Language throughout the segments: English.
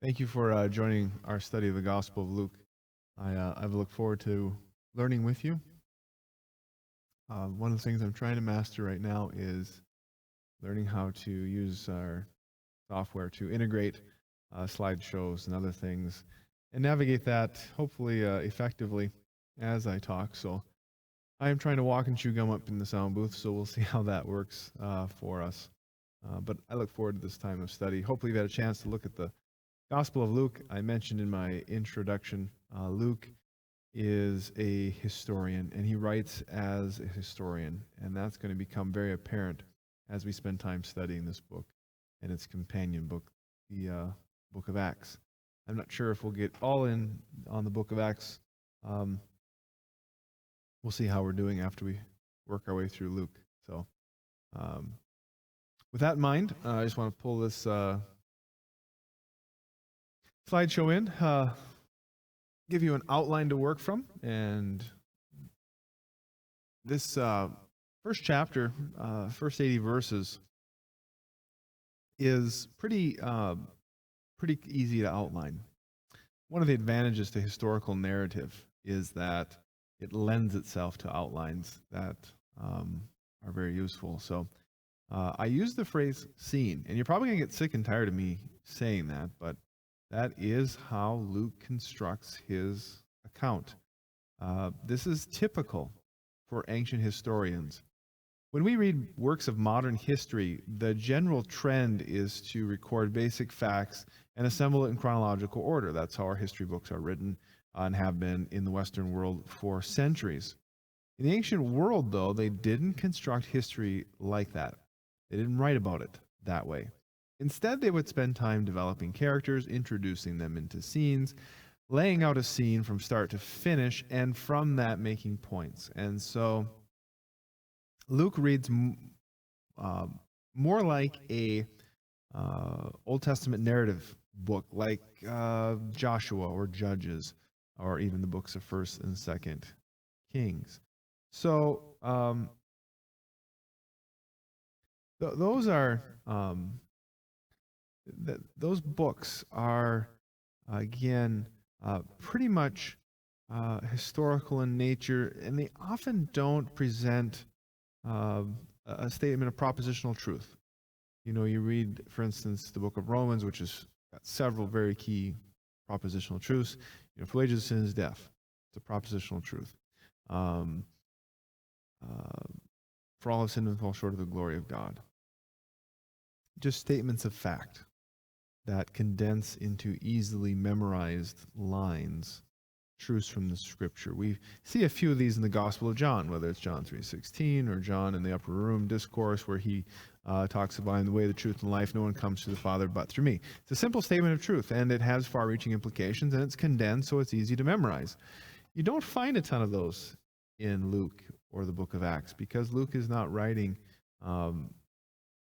Thank you for joining our study of the Gospel of Luke. I've looked forward to learning with you. One of the things I'm trying to master right now is learning how to use our software to integrate slideshows and other things and navigate that hopefully effectively as I talk. So I am trying to walk and chew gum up in the sound booth, so we'll see how that works for us. But I look forward to this time of study. Hopefully you've had a chance to look at the Gospel of Luke. I mentioned in my introduction, Luke is a historian, and he writes as a historian, and that's going to become very apparent as we spend time studying this book and its companion book, the book of Acts. I'm not sure if we'll get all in on the book of Acts. We'll see how we're doing after we work our way through Luke. So, um, with that in mind, I just want to pull this slideshow in, give you an outline to work from, and this first chapter, first 80 verses, is pretty easy to outline. One of the advantages to historical narrative is that it lends itself to outlines that are very useful. So I use the phrase scene, and you're probably going to get sick and tired of me saying that, but that is how Luke constructs his account. This is typical for ancient historians. When we read works of modern history, the general trend is to record basic facts and assemble it in chronological order. That's how our history books are written and have been in the Western world for centuries. In the ancient world, though, they didn't construct history like that. They didn't write about it that way. Instead, they would spend time developing characters, introducing them into scenes, laying out a scene from start to finish, and from that making points. And so Luke reads more like a Old Testament narrative book, like Joshua or Judges, or even the books of First and Second Kings. So those are those books are again pretty much historical in nature, and they often don't present a statement of propositional truth. You know, you read, for instance, the book of Romans, which has got several very key propositional truths. You know, for wages of sin is death. It's a propositional truth. Um, for all have sinned and fall short of the glory of God. Just statements of fact that condense into easily memorized lines truths from the scripture. We see a few of these in the Gospel of John, whether it's John 3:16 or John in the upper room discourse where he talks about, in the way, the truth, and life, no one comes to the Father but through me. It's a simple statement of truth, and it has far-reaching implications, and it's condensed so it's easy to memorize. You don't find a ton of those in Luke or the book of Acts because Luke is not writing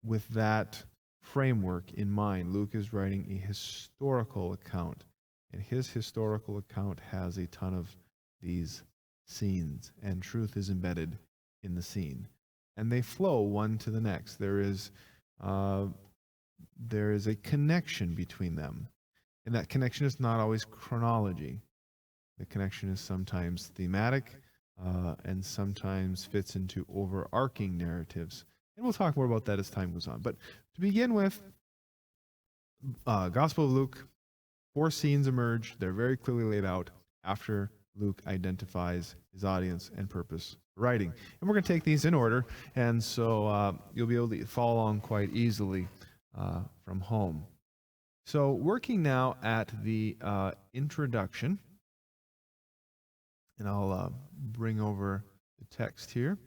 with that framework in mind. Luke is writing a historical account, and his historical account has a ton of these scenes, and truth is embedded in the scene, and they flow one to the next. There is a connection between them, and that connection is not always chronology. The connection is sometimes thematic, and sometimes fits into overarching narratives. And we'll talk more about that as time goes on. But to begin with, Gospel of Luke, 4 scenes emerge. They're very clearly laid out after Luke identifies his audience and purpose for writing. And we're going to take these in order, and so you'll be able to follow along quite easily from home. So working now at the introduction, and I'll bring over the text here.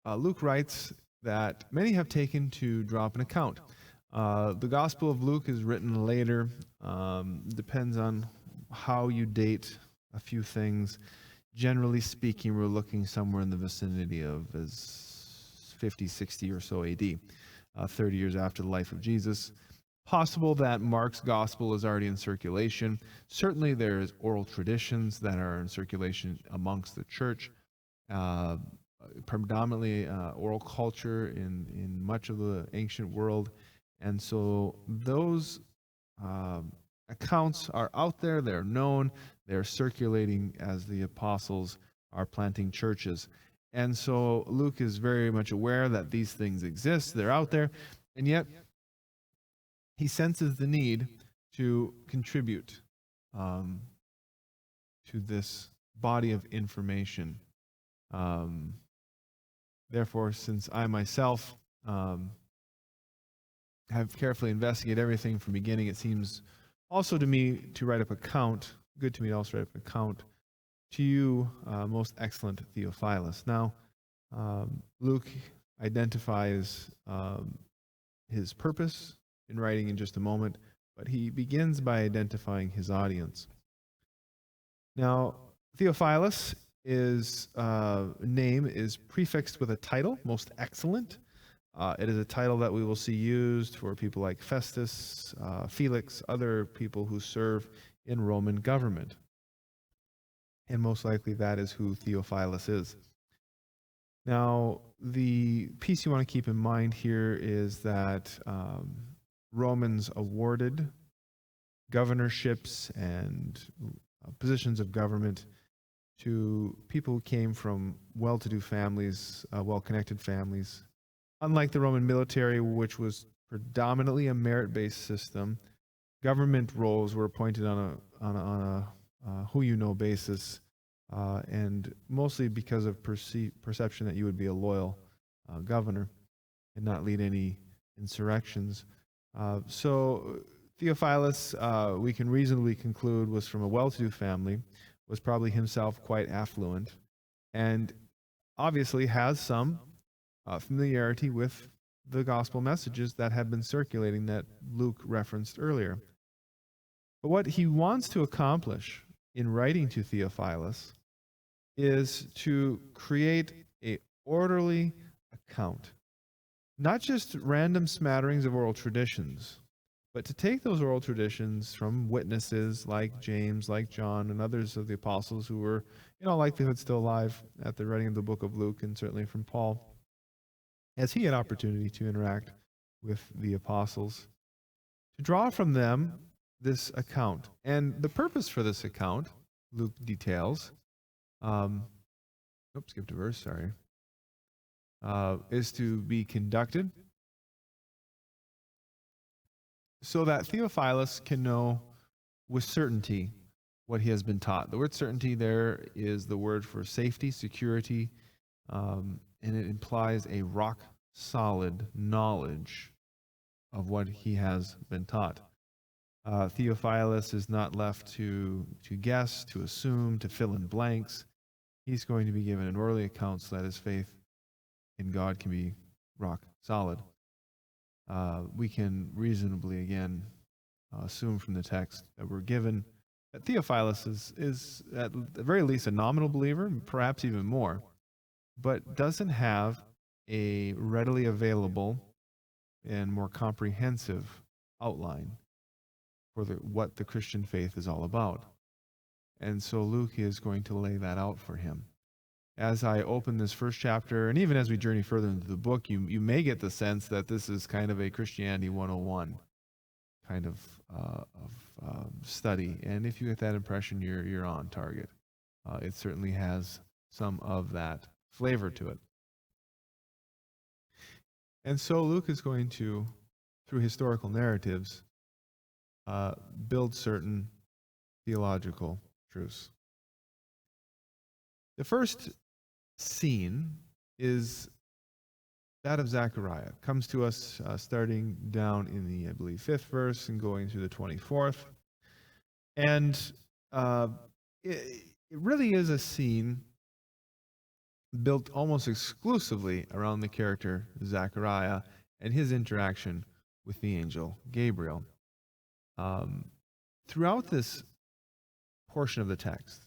Luke writes that many have taken to drop an account. The Gospel of Luke is written later. Depends on how you date a few things. Generally speaking, we're looking somewhere in the vicinity of 50, 60 or so AD, 30 years after the life of Jesus. Possible that Mark's gospel is already in circulation. Certainly there's oral traditions that are in circulation amongst the church. Predominantly oral culture in much of the ancient world, And so those accounts are out there, they're known, they're circulating as the apostles are planting churches. And so Luke is very much aware that these things exist, they're out there, and yet he senses the need to contribute um, to this body of information. Therefore, since I myself have carefully investigated everything from beginning, it seems also to me to write up good to me to also write up an account to you, most excellent Theophilus. Now, Luke identifies his purpose in writing in just a moment, but he begins by identifying his audience. Now, Theophilus is name is prefixed with a title, most excellent. It is a title that we will see used for people like Festus, Felix, other people who serve in Roman government. And most likely that is who Theophilus is. Now, the piece you want to keep in mind here is that Romans awarded governorships and positions of government to people who came from well-to-do families, well-connected families. Unlike the Roman military, which was predominantly a merit-based system, government roles were appointed on a who-you-know basis, and mostly because of perception that you would be a loyal governor and not lead any insurrections. So Theophilus, we can reasonably conclude, was from a well-to-do family, was probably himself quite affluent, and obviously has some familiarity with the gospel messages that had been circulating that Luke referenced earlier. But what he wants to accomplish in writing to Theophilus is to create an orderly account, not just random smatterings of oral traditions, but to take those oral traditions from witnesses like James, like John, and others of the apostles who were in all likelihood still alive at the writing of the book of Luke, and certainly from Paul, as he had opportunity to interact with the apostles, to draw from them this account. And the purpose for this account, Luke details, skipped a verse, sorry, is to be conducted so that Theophilus can know with certainty what he has been taught. The word certainty there is the word for safety, security, and it implies a rock-solid knowledge of what he has been taught. Theophilus is not left to guess, to assume, to fill in blanks. He's going to be given an orderly account so that his faith in God can be rock-solid. We can reasonably, again, assume from the text that we're given that Theophilus is at the very least a nominal believer, perhaps even more, but doesn't have a readily available and more comprehensive outline for what the Christian faith is all about. And so Luke is going to lay that out for him. As I open this first chapter, and even as we journey further into the book, you may get the sense that this is kind of a Christianity 101 kind of study. And if you get that impression, you're on target. It certainly has some of that flavor to it. And so Luke is going to, through historical narratives, build certain theological truths. The first scene is that of Zechariah. It comes to us starting down in the, I believe, 5th verse and going through the 24th. And it really is a scene built almost exclusively around the character Zechariah and his interaction with the angel Gabriel. Throughout this portion of the text,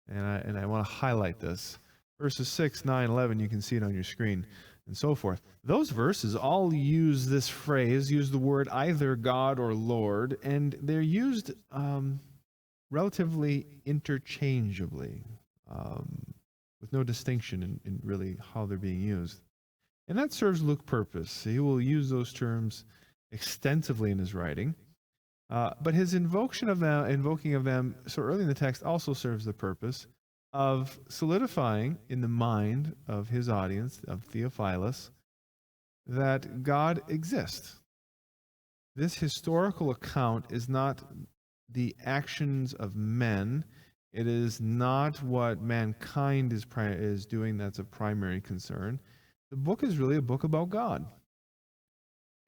and I want to highlight this, verses 6, 9, 11, you can see it on your screen, and so forth. Those verses all use this phrase, use the word either God or Lord, and they're used relatively interchangeably, with no distinction in really how they're being used. And that serves Luke's purpose. He will use those terms extensively in his writing. But his invoking of them so early in the text also serves the purpose of solidifying in the mind of his audience, of Theophilus, that God exists. This historical account is not the actions of men. It is not what mankind is doing that's a primary concern. The book is really a book about God.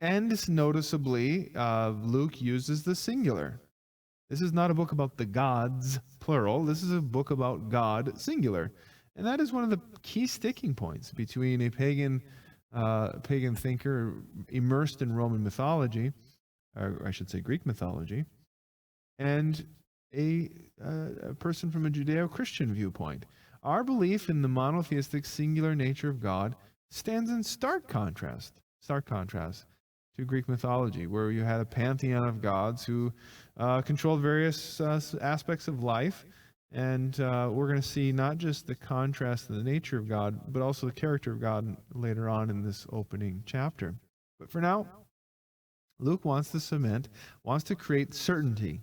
And noticeably, Luke uses the singular. This is not a book about the gods, plural. This is a book about God, singular. And that is one of the key sticking points between a pagan thinker immersed in Roman mythology, or I should say Greek mythology, and a person from a Judeo-Christian viewpoint. Our belief in the monotheistic singular nature of God stands in stark contrast to Greek mythology, where you had a pantheon of gods who controlled various aspects of life. And we're going to see not just the contrast in the nature of God, but also the character of God later on in this opening chapter. But for now, Luke wants to create certainty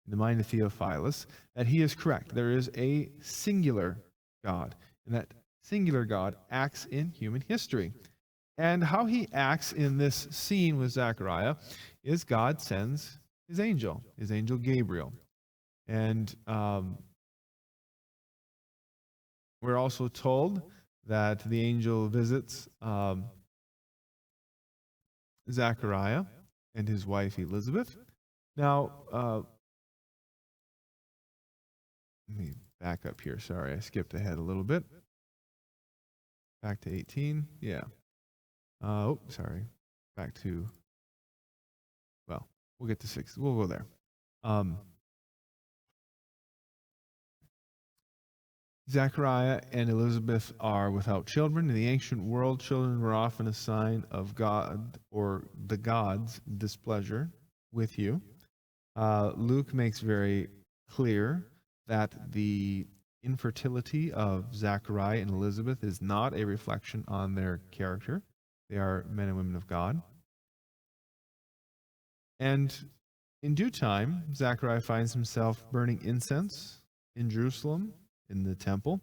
in the mind of Theophilus that he is correct. There is a singular God, and that singular God acts in human history. And how he acts in this scene with Zechariah is God sends his angel Gabriel. And we're also told that the angel visits Zechariah and his wife Elizabeth. Now, let me back up here. Sorry, I skipped ahead a little bit. Back to 18. Yeah. Sorry. Back to, well, we'll get to 6. We'll go there. Zechariah and Elizabeth are without children. In the ancient world, children were often a sign of God or the God's displeasure with you. Luke makes very clear that the infertility of Zechariah and Elizabeth is not a reflection on their character. They are men and women of God. And in due time, Zechariah finds himself burning incense in Jerusalem in the temple.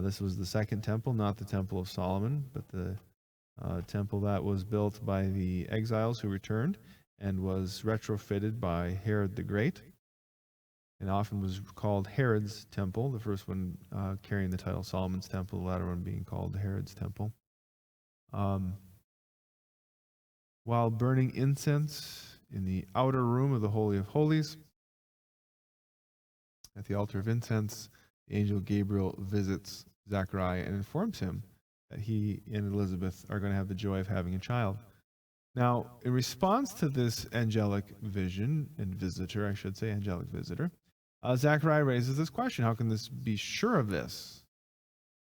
This was the second temple, not the Temple of Solomon, but the temple that was built by the exiles who returned and was retrofitted by Herod the Great, and often was called Herod's temple, the first one carrying the title Solomon's temple, the latter one being called Herod's temple. While burning incense in the outer room of the Holy of Holies, at the altar of incense, the angel Gabriel visits Zechariah and informs him that he and Elizabeth are going to have the joy of having a child. Now, in response to this angelic vision and visitor, I should say angelic visitor, Zechariah raises this question: how can this be sure of this?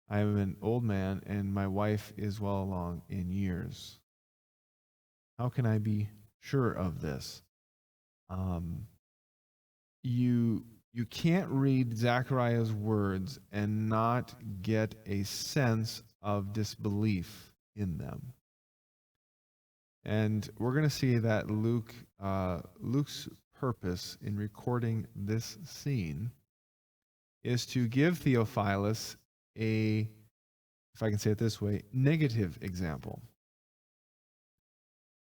I am an old man and my wife is well along in years. How can I be sure of this? You can't read Zechariah's words and not get a sense of disbelief in them. And we're going to see that Luke's purpose in recording this scene is to give Theophilus a, if I can say it this way, negative example.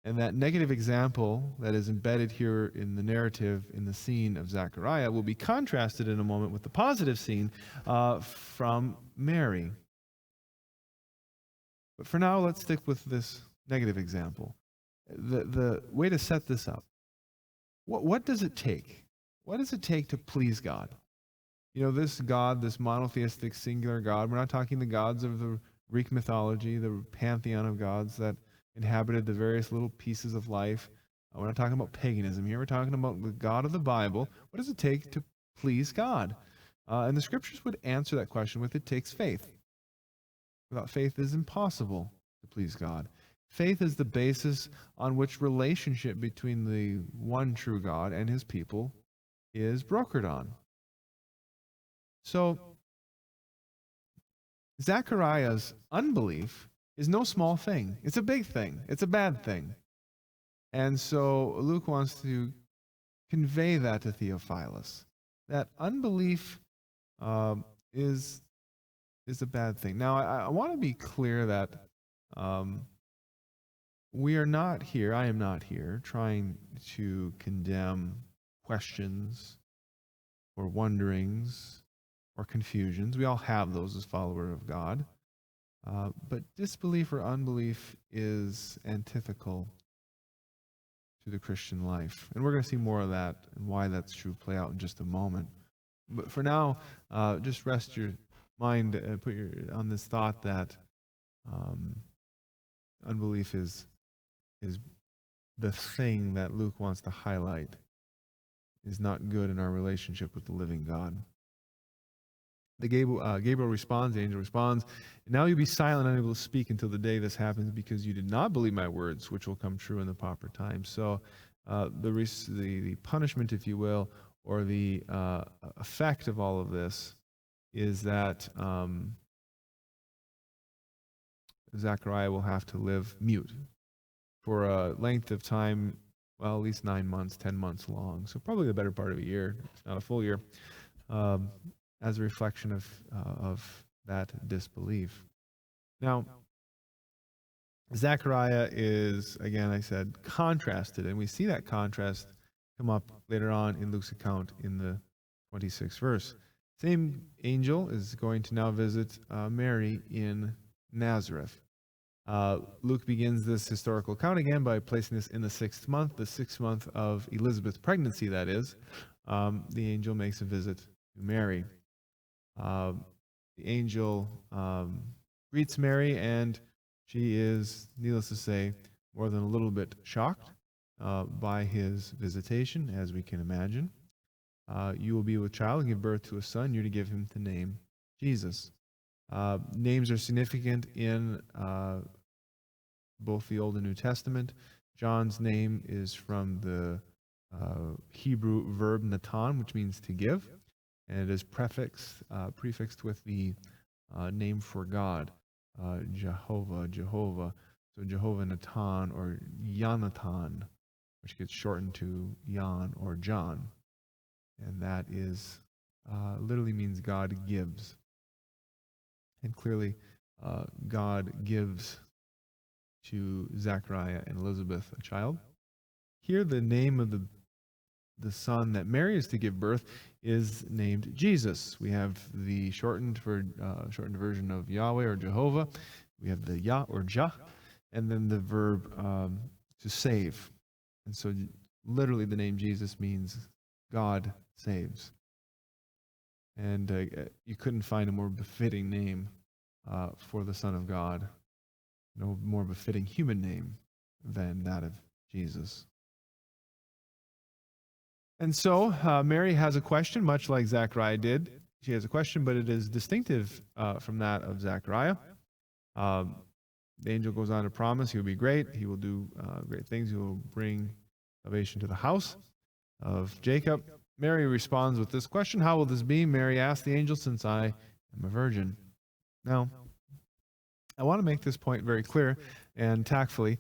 And that negative example that is embedded here in the narrative, in the scene of Zechariah, will be contrasted in a moment with the positive scene from Mary. But for now, let's stick with this negative example. The way to set this up. What does it take? What does it take to please God? You know, this God, this monotheistic singular God, we're not talking the gods of the Greek mythology, the pantheon of gods that inhabited the various little pieces of life. We're not talking about paganism here. We're talking about the God of the Bible. What does it take to please God? And the scriptures would answer that question with, it takes faith. Without faith, it is impossible to please God. Faith is the basis on which relationship between the one true God and his people is brokered on. So, Zechariah's unbelief is no small thing. It's a big thing. It's a bad thing. And so Luke wants to convey that to Theophilus, that unbelief um, is is a bad thing. Now, I want to be clear that um, we are not here, I am not here, trying to condemn questions or wonderings or confusions. We all have those as followers of God. But disbelief or unbelief is antithetical to the Christian life. And we're going to see more of that and why that's true play out in just a moment. But for now, just rest your mind, on this thought that um, unbelief is the thing that Luke wants to highlight is not good in our relationship with the living God. Gabriel responds, the angel responds, now you'll be silent, unable to speak until the day this happens, because you did not believe my words, which will come true in the proper time. So the punishment, if you will, or the effect of all of this is that Zechariah will have to live mute for a length of time, well, at least 9 months, 10 months long. So probably the better part of a year, if not a full year, as a reflection of that disbelief. Now, Zechariah is, again, I said, contrasted, and we see that contrast come up later on in Luke's account in the 26th verse. Same angel is going to now visit Mary in Nazareth. Luke begins this historical account again by placing this in the 6th month, the 6th month of Elizabeth's pregnancy, that is. The angel makes a visit to Mary. The angel greets Mary, and she is, needless to say, more than a little bit shocked by his visitation, as we can imagine. You will be with child and give birth to a son. You're to give him the name Jesus. Names are significant in both the Old and New Testament. John's name is from the Hebrew verb natan, which means to give, and it is prefixed with the name for God, Jehovah. So Jehovah Natan or Yonatan, which gets shortened to Jan or John, and that is literally means God gives. And clearly, God gives to Zechariah and Elizabeth a child. Here, the name of the son that Mary is to give birth is named Jesus. We have the shortened version of Yahweh or Jehovah. We have the Yah or Jah, and then the verb to save. And so, literally, the name Jesus means God saves. And you couldn't find a more befitting name for the Son of God, no more befitting human name than that of Jesus. And so Mary has a question, much like Zechariah did. She has a question, but it is distinctive from that of Zechariah. The angel goes on to promise he will be great. He will do great things. He will bring salvation to the house of Jacob. Mary responds with this question, how will this be? Mary asked the angel, since I am a virgin. Now, I want to make this point very clear and tactfully,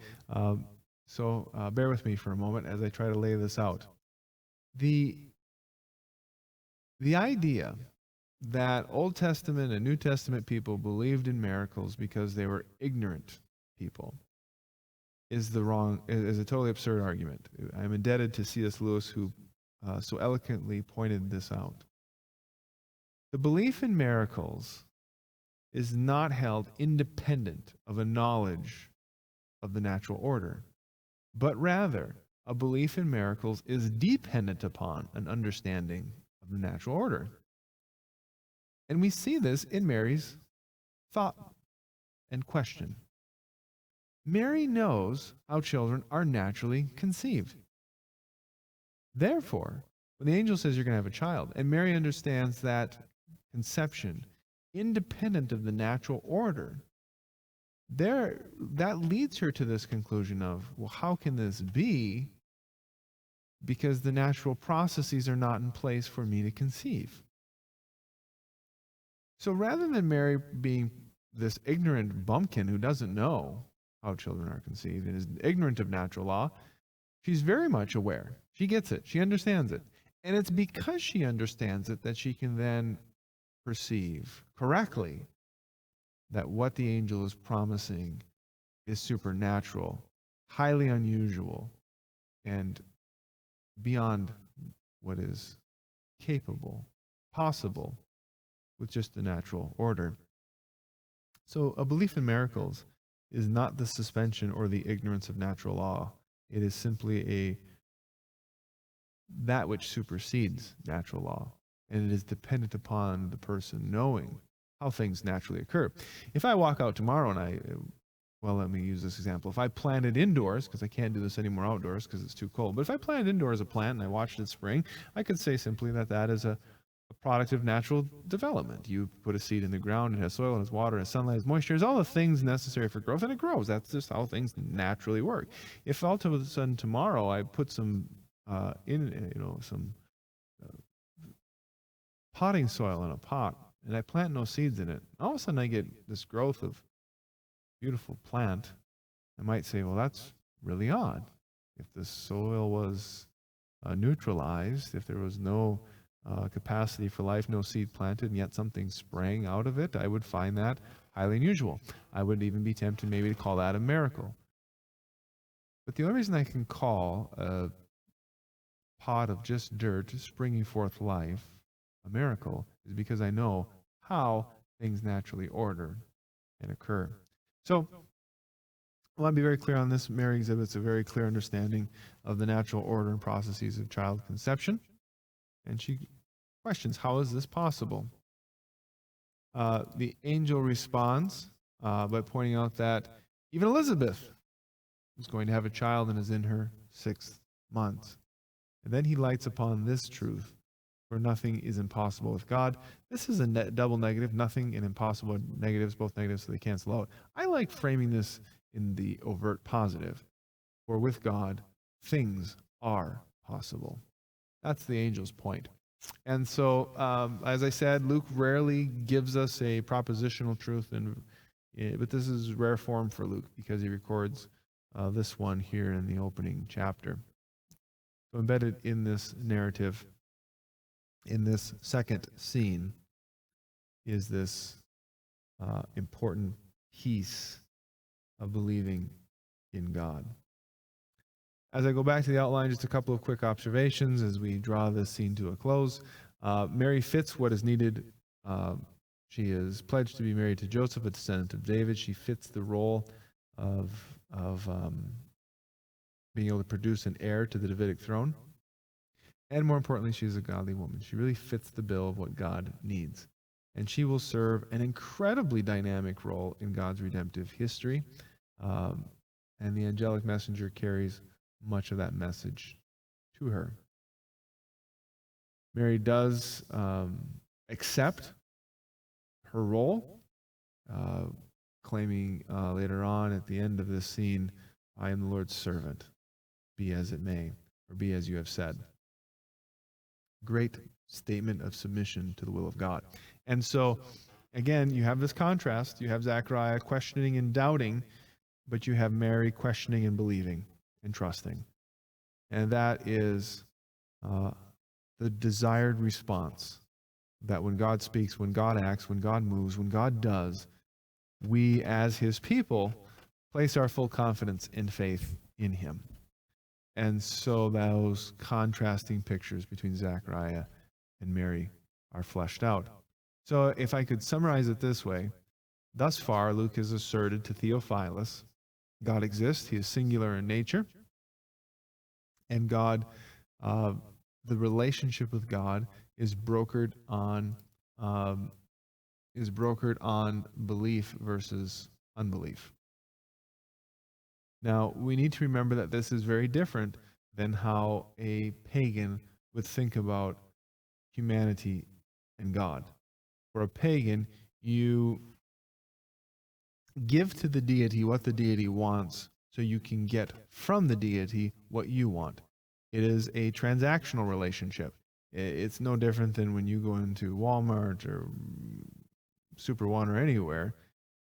so bear with me for a moment as I try to lay this out. The idea that Old Testament and New Testament people believed in miracles because they were ignorant people is a totally absurd argument. I'm indebted to C.S. Lewis, who so eloquently pointed this out. The belief in miracles is not held independent of a knowledge of the natural order, but rather a belief in miracles is dependent upon an understanding of the natural order. And we see this in Mary's thought and question. Mary knows how children are naturally conceived. Therefore, when the angel says you're going to have a child, and Mary understands that conception, independent of the natural order, that leads her to this conclusion of, well, how can this be? Because the natural processes are not in place for me to conceive. So rather than Mary being this ignorant bumpkin who doesn't know how children are conceived and is ignorant of natural law, She's very much aware. She gets it. She understands it. And it's because she understands it that she can then perceive correctly that what the angel is promising is supernatural, highly unusual, and beyond what is capable, possible with just the natural order. So a belief in miracles is not the suspension or the ignorance of natural law. It is simply that which supersedes natural law, and it is dependent upon the person knowing how things naturally occur. If I walk out tomorrow and let me use this example. If I planted indoors, because I can't do this anymore outdoors because it's too cold, but if I planted indoors a plant and I watched it spring, I could say simply that that is a product of natural development. You put a seed in the ground, it has soil, it has water, it has sunlight, it has moisture, it has all the things necessary for growth, and it grows. That's just how things naturally work. If all of a sudden tomorrow I put some some potting soil in a pot, and I plant no seeds in it, all of a sudden I get this growth of beautiful plant, I might say, well, that's really odd. If the soil was neutralized, if there was no capacity for life, no seed planted, and yet something sprang out of it, I would find that highly unusual. I would even be tempted maybe to call that a miracle. But the only reason I can call a pot of just dirt springing forth life a miracle is because I know how things naturally order and occur. So I want to be very clear on this. Mary exhibits a very clear understanding of the natural order and processes of child conception. And she questions, how is this possible? The angel responds by pointing out that even Elizabeth is going to have a child and is in her 6th month. And then he lights upon this truth, for nothing is impossible with God. This is a double negative, nothing and impossible negatives, both negatives, so they cancel out. I like framing this in the overt positive, for with God, things are possible. That's the angel's point. And so, as I said, Luke rarely gives us a propositional truth, but this is rare form for Luke because he records this one here in the opening chapter. So embedded in this narrative, in this second scene, is this important piece of believing in God. As I go back to the outline, just a couple of quick observations as we draw this scene to a close. Mary fits what is needed. She is pledged to be married to Joseph, a descendant of David. She fits the role of being able to produce an heir to the Davidic throne. And more importantly, she's a godly woman. She really fits the bill of what God needs. And she will serve an incredibly dynamic role in God's redemptive history. And the angelic messenger carries much of that message to her. Mary does accept her role, claiming later on at the end of this scene, I am the Lord's servant, be as it may, or be as you have said. Great statement of submission to the will of God. And so, again, you have this contrast. You have Zechariah questioning and doubting, but you have Mary questioning and believing and trusting. And that is the desired response, that when God speaks, when God acts, when God moves, when God does, we as his people place our full confidence and faith in him. And so those contrasting pictures between Zechariah and Mary are fleshed out. So if I could summarize it this way, thus far Luke has asserted to Theophilus, God exists, he is singular in nature, and God, the relationship with God is brokered on belief versus unbelief. Now, we need to remember that this is very different than how a pagan would think about humanity and God. For a pagan, you give to the deity what the deity wants so you can get from the deity what you want. It is a transactional relationship. It's no different than when you go into Walmart or Super One or anywhere,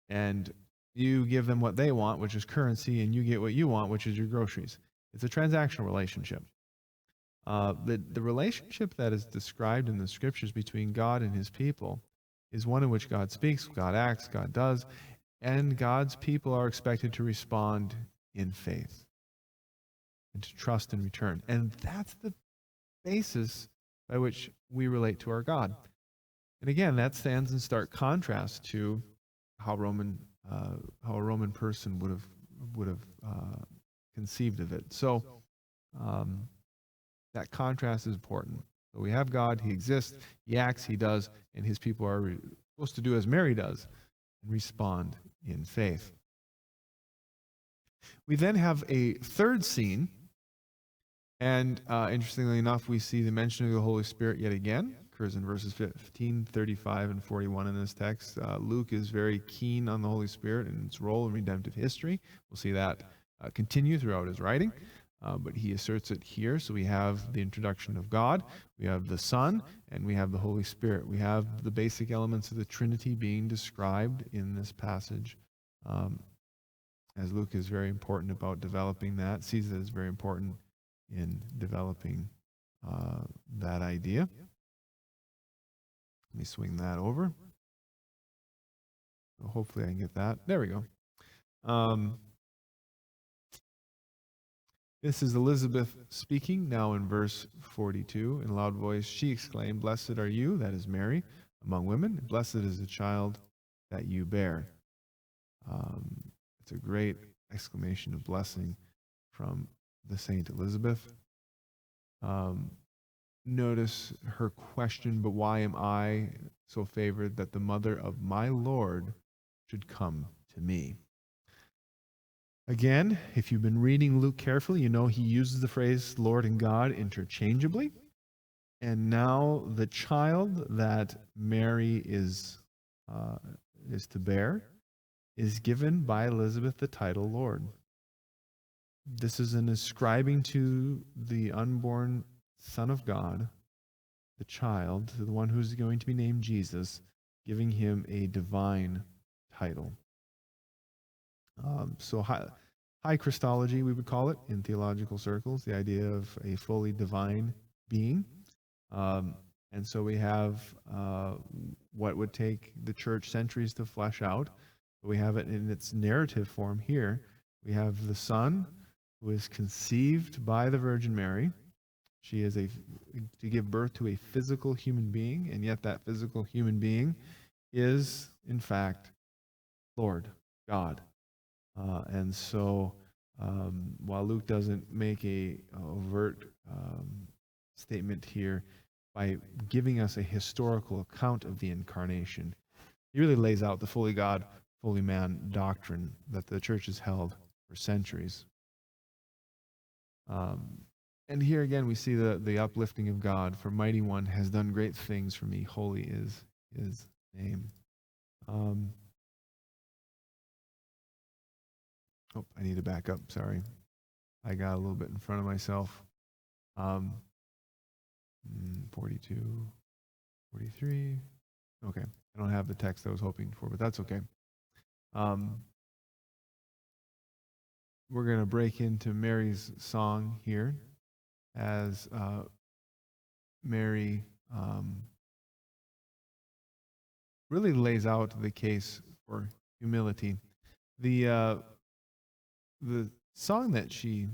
and you give them what they want, which is currency, and you get what you want, which is your groceries. It's a transactional relationship. The relationship that is described in the scriptures between God and his people is one in which God speaks, God acts, God does, and God's people are expected to respond in faith and to trust in return. And that's the basis by which we relate to our God. And again, that stands in stark contrast to how a Roman person would have conceived of it. So that contrast is important. So we have God, he exists, he acts, he does, and his people are supposed to do as Mary does and respond in faith. We then have a third scene, and interestingly enough, we see the mention of the Holy Spirit yet again. Occurs in verses 15, 35, and 41 in this text. Luke is very keen on the Holy Spirit and its role in redemptive history. We'll see that continue throughout his writing. But he asserts it here. So we have the introduction of God, we have the Son, and we have the Holy Spirit. We have the basic elements of the Trinity being described in this passage. As Luke is very important about developing that, sees it as very important in developing that idea. Let me swing that over. So hopefully I can get that. There we go. This is Elizabeth speaking, now in verse 42. In a loud voice, she exclaimed, "Blessed are you," that is Mary, "among women. Blessed is the child that you bear." It's a great exclamation of blessing from the Saint Elizabeth. Notice her question, "But why am I so favored that the mother of my Lord should come to me?" Again, if you've been reading Luke carefully, you know he uses the phrase Lord and God interchangeably. And now the child that Mary is to bear is given by Elizabeth the title Lord. This is an ascribing to the unborn Son of God, the child, the one who's going to be named Jesus, giving him a divine title. So high Christology, we would call it in theological circles, the idea of a fully divine being. And so we have what would take the church centuries to flesh out. But we have it in its narrative form here. We have the Son who is conceived by the Virgin Mary. She is to give birth to a physical human being, and yet that physical human being is, in fact, Lord, God. And so while Luke doesn't make a overt statement here by giving us a historical account of the incarnation, he really lays out the fully God, fully man doctrine that the church has held for centuries. And here again we see the uplifting of God. "For Mighty One has done great things for me. Holy is his name." Oh, I need to back up. Sorry. I got a little bit in front of myself. 42, 43. Okay. I don't have the text I was hoping for, but that's okay. We're going to break into Mary's song here as Mary really lays out the case for humility. The song that she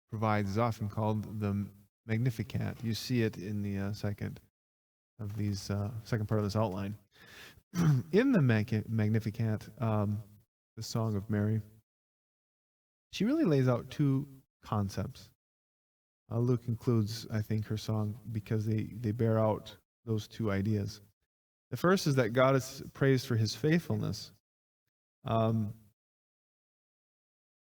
provides is often called the Magnificat. You see it in the second part of this outline. In the Magnificat, the Song of Mary, she really lays out two concepts. Luke includes, I think, her song because they bear out those two ideas. The first is that God is praised for his faithfulness.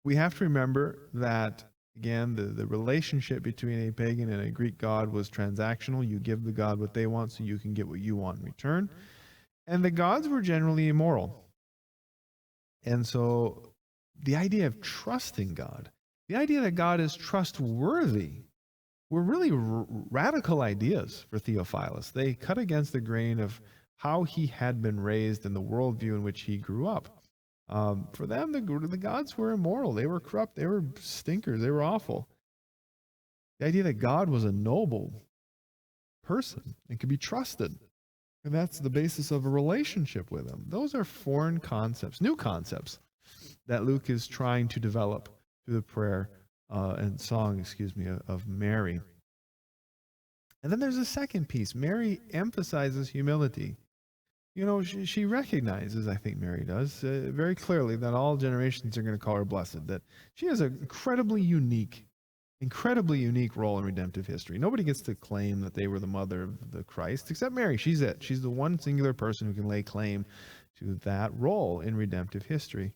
We have to remember that, again, the relationship between a pagan and a Greek god was transactional. You give the god what they want so you can get what you want in return. And the gods were generally immoral. And so the idea of trusting God, the idea that God is trustworthy, were really radical ideas for Theophilus. They cut against the grain of how he had been raised and the worldview in which he grew up. For them, the gods were immoral. They were corrupt. They were stinkers. They were awful. The idea that God was a noble person and could be trusted. And that's the basis of a relationship with him. Those are foreign concepts, new concepts that Luke is trying to develop through the prayer and song, of Mary. And then there's a second piece. Mary emphasizes humility. You know, she recognizes, I think Mary does, very clearly that all generations are going to call her blessed, that she has an incredibly unique role in redemptive history. Nobody gets to claim that they were the mother of the Christ except Mary. She's it. She's the one singular person who can lay claim to that role in redemptive history.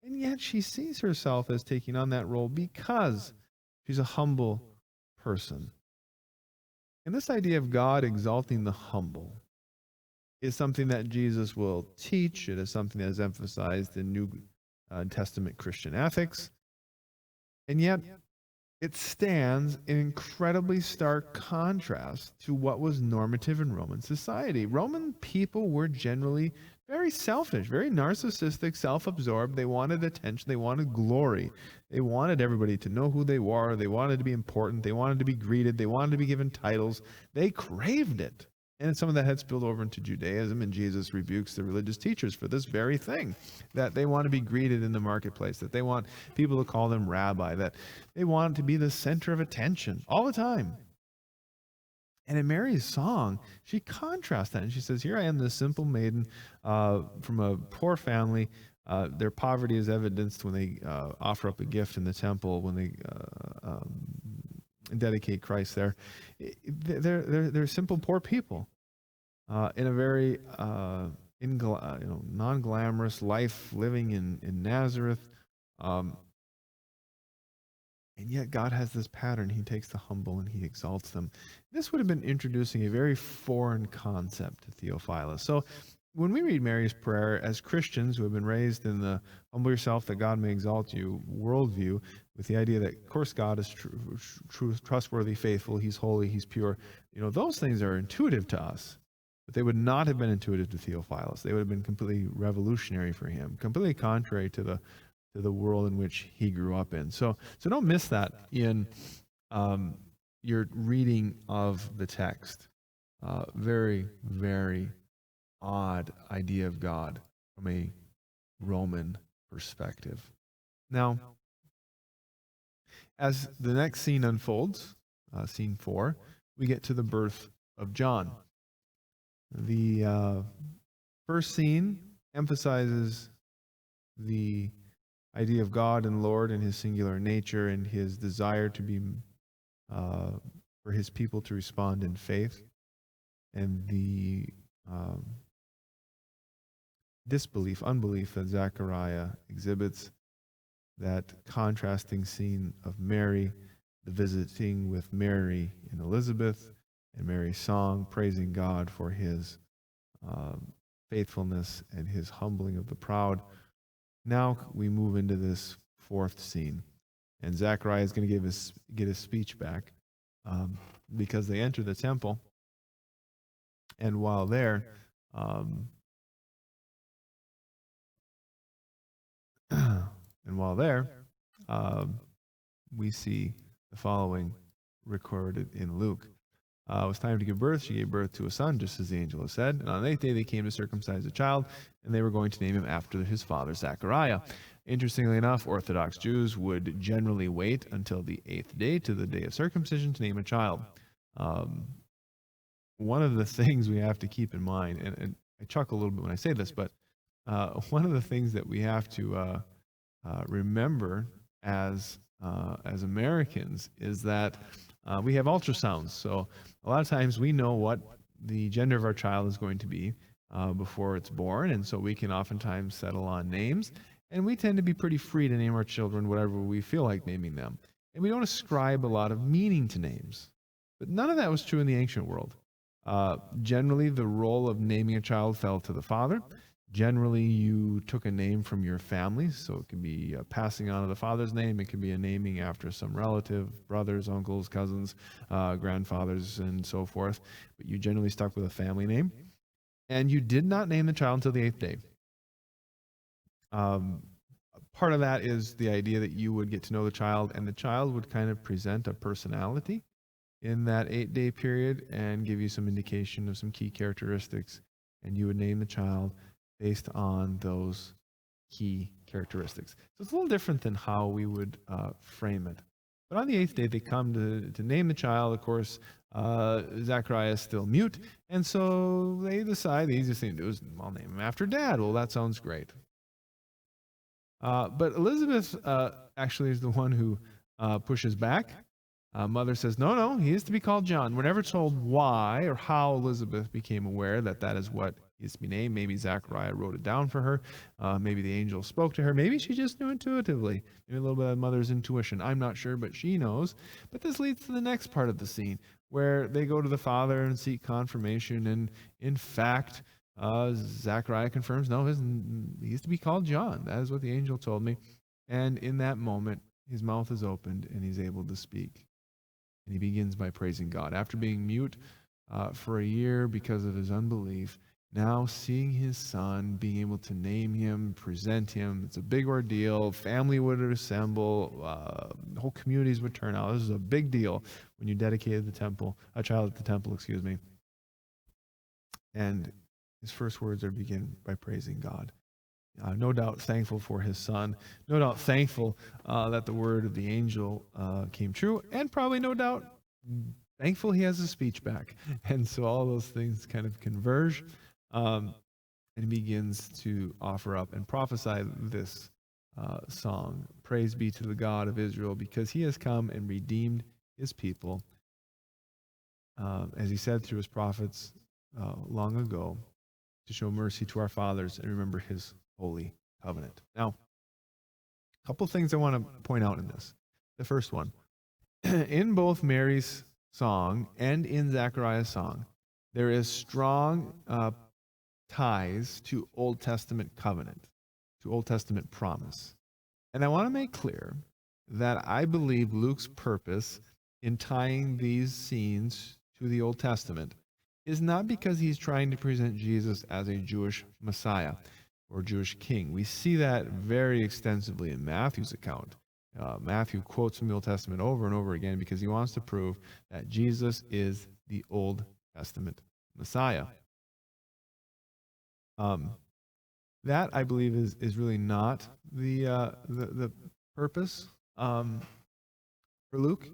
And yet she sees herself as taking on that role because she's a humble person. And this idea of God exalting the humble is something that Jesus will teach. It is something that is emphasized in New Testament Christian ethics. And yet, it stands in incredibly stark contrast to what was normative in Roman society. Roman people were generally very selfish, very narcissistic, self-absorbed. They wanted attention. They wanted glory. They wanted everybody to know who they were. They wanted to be important. They wanted to be greeted. They wanted to be given titles. They craved it. And some of that had spilled over into Judaism, and Jesus rebukes the religious teachers for this very thing, that they want to be greeted in the marketplace, that they want people to call them rabbi, that they want to be the center of attention all the time. And in Mary's song, she contrasts that, and she says, here I am, this simple maiden from a poor family. Their poverty is evidenced when they offer up a gift in the temple, when they dedicate Christ there. They're simple, poor people in a very non-glamorous life, living in Nazareth. And yet God has this pattern. He takes the humble and he exalts them. This would have been introducing a very foreign concept to Theophilus. So when we read Mary's prayer as Christians who have been raised in the humble yourself that God may exalt you worldview, with the idea that, of course, God is true, trustworthy, faithful, he's holy, he's pure, those things are intuitive to us. But they would not have been intuitive to Theophilus. They would have been completely revolutionary for him, completely contrary to the world in which he grew up in. So don't miss that in your reading of the text. Very, very odd idea of God from a Roman perspective. Now, as the next scene unfolds, scene 4, we get to the birth of John. The first scene emphasizes the idea of God and Lord and his singular nature and his desire to be for his people to respond in faith, and the unbelief that Zechariah exhibits. That contrasting scene of Mary, the visiting with Mary and Elizabeth, and Mary's song praising God for his faithfulness and his humbling of the proud. Now we move into this fourth scene, and Zechariah is going to get his speech back because they enter the temple, and while there, we see the following recorded in Luke. It was time to give birth. She gave birth to a son, just as the angel had said. And on the 8th day they came to circumcise the child, and they were going to name him after his father, Zechariah. Interestingly enough, Orthodox Jews would generally wait until the 8th day, to the day of circumcision, to name a child. One of the things we have to keep in mind, and I chuckle a little bit when I say this, but one of the things that we have to remember as Americans is that we have ultrasounds. So a lot of times we know what the gender of our child is going to be before it's born, and so we can oftentimes settle on names, and we tend to be pretty free to name our children whatever we feel like naming them. And we don't ascribe a lot of meaning to names. But none of that was true in the ancient world. Generally, the role of naming a child fell to the father. Generally, you took a name from your family, so it could be passing on of the father's name. It could be a naming after some relative, brothers, uncles, cousins, grandfathers, and so forth. But you generally stuck with a family name. And you did not name the child until the 8th day. Part of that is the idea that you would get to know the child, and the child would kind of present a personality in that 8-day period and give you some indication of some key characteristics. And you would name the child based on those key characteristics. So it's a little different than how we would frame it. But on the 8th day, they come to name the child. Of course, Zachariah is still mute. And so they decide the easiest thing to do is, I'll name him after Dad. Well, that sounds great. But Elizabeth actually is the one who pushes back. Mother says, no, he is to be called John. We're never told why or how Elizabeth became aware that that is what he is to be named. Maybe Zachariah wrote it down for her. Maybe the angel spoke to her. Maybe she just knew intuitively. Maybe a little bit of mother's intuition. I'm not sure, but she knows. But this leads to the next part of the scene where they go to the father and seek confirmation. And in fact, Zachariah confirms, no, he's to be called John. That is what the angel told me. And in that moment, his mouth is opened and he's able to speak. And he begins by praising God. After being mute for a year because of his unbelief, now seeing his son, being able to name him, present him, it's a big ordeal. Family would assemble, whole communities would turn out. This is a big deal when you dedicated a child at the temple, And his first words are begin by praising God. No doubt thankful for his son. No doubt thankful that the word of the angel came true. And probably no doubt thankful he has his speech back. And so all those things kind of converge. And he begins to offer up and prophesy this song. Praise be to the God of Israel, because he has come and redeemed his people. As he said through his prophets long ago, to show mercy to our fathers and remember his holy covenant. Now, a couple things I want to point out in this. The first one, in both Mary's song and in Zechariah's song, there is strong ties to Old Testament covenant, to Old Testament promise. And I want to make clear that I believe Luke's purpose in tying these scenes to the Old Testament is not because he's trying to present Jesus as a Jewish Messiah or Jewish king. We see that very extensively in Matthew's account. Matthew quotes from the Old Testament over and over again because he wants to prove that Jesus is the Old Testament Messiah. That, I believe, is really not the purpose for Luke.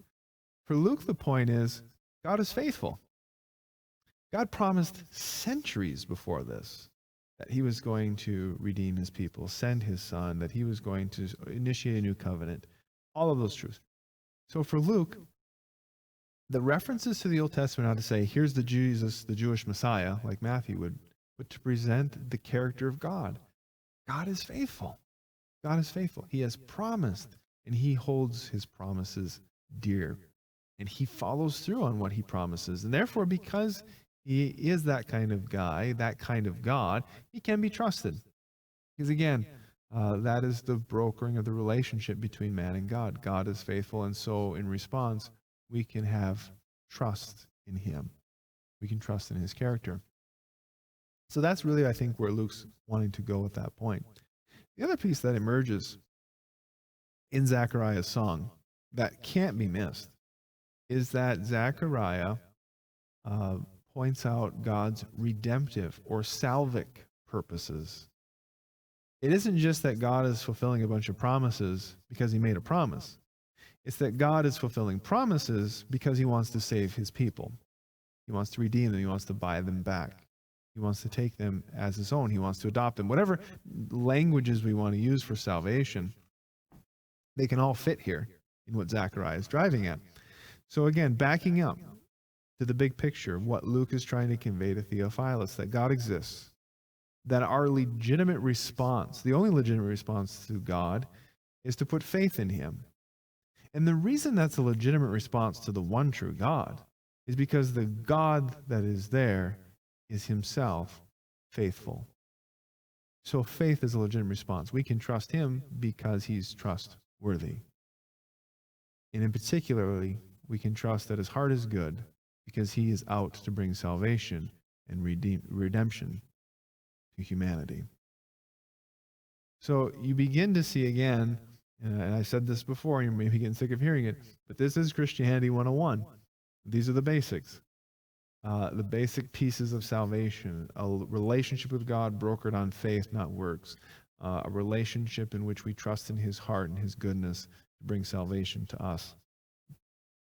For Luke, the point is God is faithful. God promised centuries before this that he was going to redeem his people, send his son, that he was going to initiate a new covenant, all of those truths. So for Luke, the references to the Old Testament are to say, here's the Jesus, the Jewish Messiah, like Matthew would, but to present the character of God. God is faithful. God is faithful. He has promised, and he holds his promises dear. And he follows through on what he promises. And therefore, because he is that kind of guy, that kind of God, he can be trusted. Because again, that is the brokering of the relationship between man and God. God is faithful, and so in response, we can have trust in him. We can trust in his character. So that's really, I think, where Luke's wanting to go at that point. The other piece that emerges in Zechariah's song that can't be missed is that Zechariah points out God's redemptive or salvic purposes. It isn't just that God is fulfilling a bunch of promises because he made a promise. It's that God is fulfilling promises because he wants to save his people. He wants to redeem them. He wants to buy them back. He wants to take them as his own. He wants to adopt them. Whatever languages we want to use for salvation, they can all fit here in what Zechariah is driving at. So again, backing up to the big picture, what Luke is trying to convey to Theophilus, that God exists, that our legitimate response, the only legitimate response to God, is to put faith in him. And the reason that's a legitimate response to the one true God is because the God that is there is himself faithful. So faith is a legitimate response. We can trust him because he's trustworthy. And in particularly, we can trust that his heart is good because he is out to bring salvation and redemption to humanity. So you begin to see again, and I said this before, you may be getting sick of hearing it, but this is Christianity 101. These are the basics. The basic pieces of salvation: a relationship with God brokered on faith, not works, a relationship in which we trust in His heart and His goodness to bring salvation to us.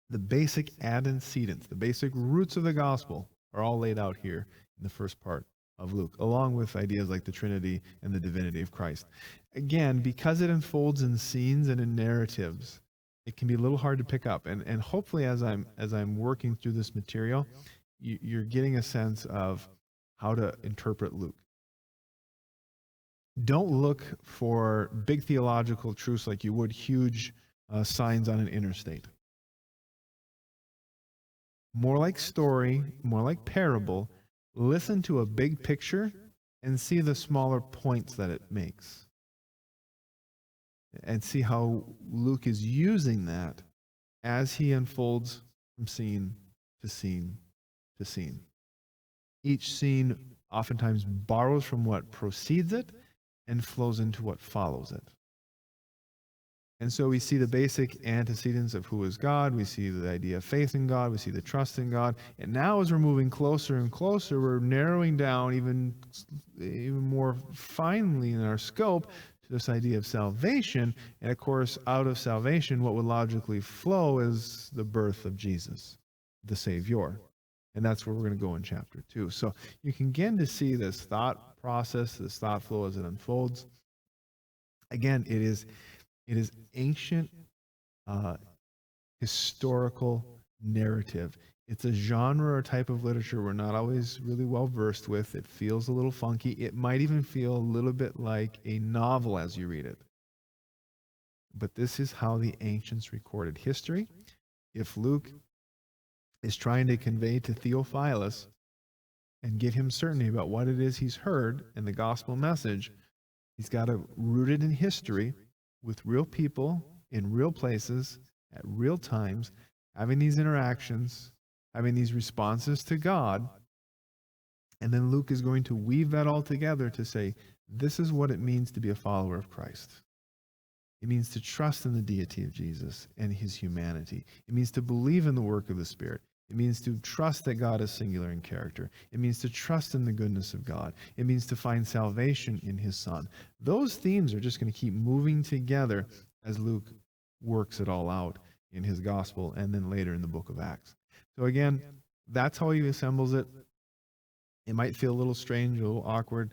The basic antecedents, the basic roots of the gospel are all laid out here in the first part of Luke, along with ideas like the Trinity and the divinity of Christ. Again, because it unfolds in scenes and in narratives, it can be a little hard to pick up. And hopefully, as I'm working through this material, you're getting a sense of how to interpret Luke. Don't look for big theological truths like you would huge signs on an interstate. More like story, more like parable. Listen to a big picture and see the smaller points that it makes. And see how Luke is using that as he unfolds from scene to scene to scene. Each scene oftentimes borrows from what precedes it and flows into what follows it. And so we see the basic antecedents of who is God. We see the idea of faith in God. We see the trust in God. And now as we're moving closer and closer, we're narrowing down even more finely in our scope to this idea of salvation. And of course, out of salvation, what would logically flow is the birth of Jesus, the Savior. And that's where we're going to go in chapter 2. So you can begin to see this thought process, this thought flow as it unfolds. Again, it is ancient historical narrative. It's a genre or type of literature we're not always really well versed with. It feels a little funky. It might even feel a little bit like a novel as you read it. But this is how the ancients recorded history. If Luke is trying to convey to Theophilus and give him certainty about what it is he's heard in the gospel message, he's got to root it in history with real people in real places at real times, having these interactions, having these responses to God. And then Luke is going to weave that all together to say, this is what it means to be a follower of Christ. It means to trust in the deity of Jesus and his humanity. It means to believe in the work of the Spirit. It means to trust that God is singular in character. It means to trust in the goodness of God. It means to find salvation in his Son. Those themes are just going to keep moving together as Luke works it all out in his gospel and then later in the book of Acts. So again, that's how he assembles it. It might feel a little strange, a little awkward.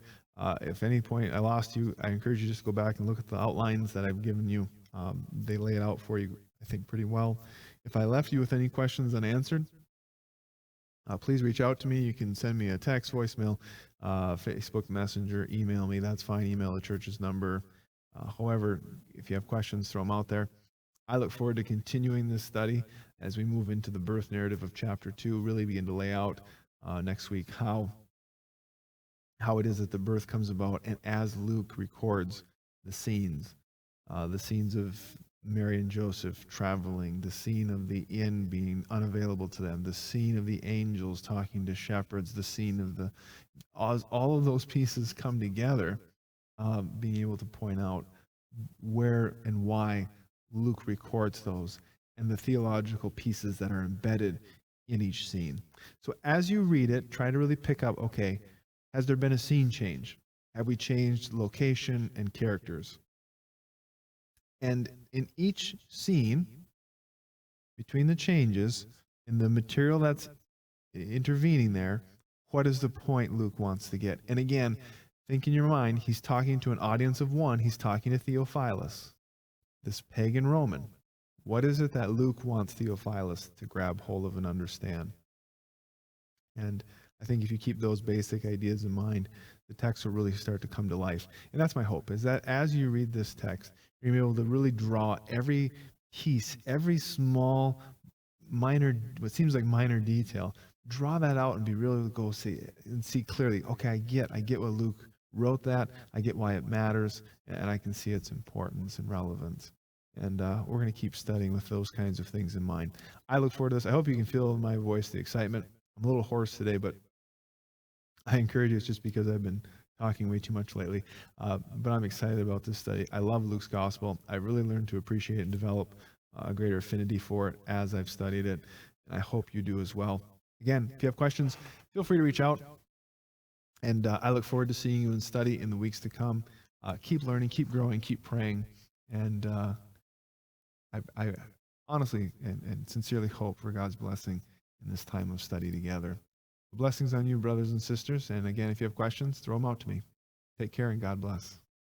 If at any point I lost you, I encourage you just to go back and look at the outlines that I've given you. They lay it out for you, I think, pretty well. If I left you with any questions unanswered, please reach out to me. You can send me a text, voicemail, Facebook Messenger, email me. That's fine. Email the church's number. However, if you have questions, throw them out there. I look forward to continuing this study as we move into the birth narrative of chapter 2, really begin to lay out next week how it is that the birth comes about, and as Luke records the scenes of Mary and Joseph traveling, the scene of the inn being unavailable to them, the scene of the angels talking to shepherds, the scene of all of those pieces come together, being able to point out where and why Luke records those and the theological pieces that are embedded in each scene. So as you read it, try to really pick up, okay, has there been a scene change? Have we changed location and characters? And in each scene, between the changes, in the material that's intervening there, what is the point Luke wants to get? And again, think in your mind, he's talking to an audience of one. He's talking to Theophilus, this pagan Roman. What is it that Luke wants Theophilus to grab hold of and understand? And I think if you keep those basic ideas in mind, the text will really start to come to life. And that's my hope, is that as you read this text, you're going to be able to really draw every piece, every small, minor, what seems like minor detail, draw that out and be really go see clearly, okay, I get what Luke wrote that, I get why it matters, and I can see its importance and relevance. And we're going to keep studying with those kinds of things in mind. I look forward to this. I hope you can feel in my voice the excitement. I'm a little hoarse today, but I encourage you, it's just because I've been talking way too much lately, but I'm excited about this study. I love Luke's gospel. I really learned to appreciate and develop a greater affinity for it as I've studied it, and I hope you do as well. Again, if you have questions, feel free to reach out, and I look forward to seeing you in study in the weeks to come. Keep learning, keep growing, keep praying, and I honestly and sincerely hope for God's blessing in this time of study together. Blessings on you, brothers and sisters. And again, if you have questions, throw them out to me. Take care and God bless.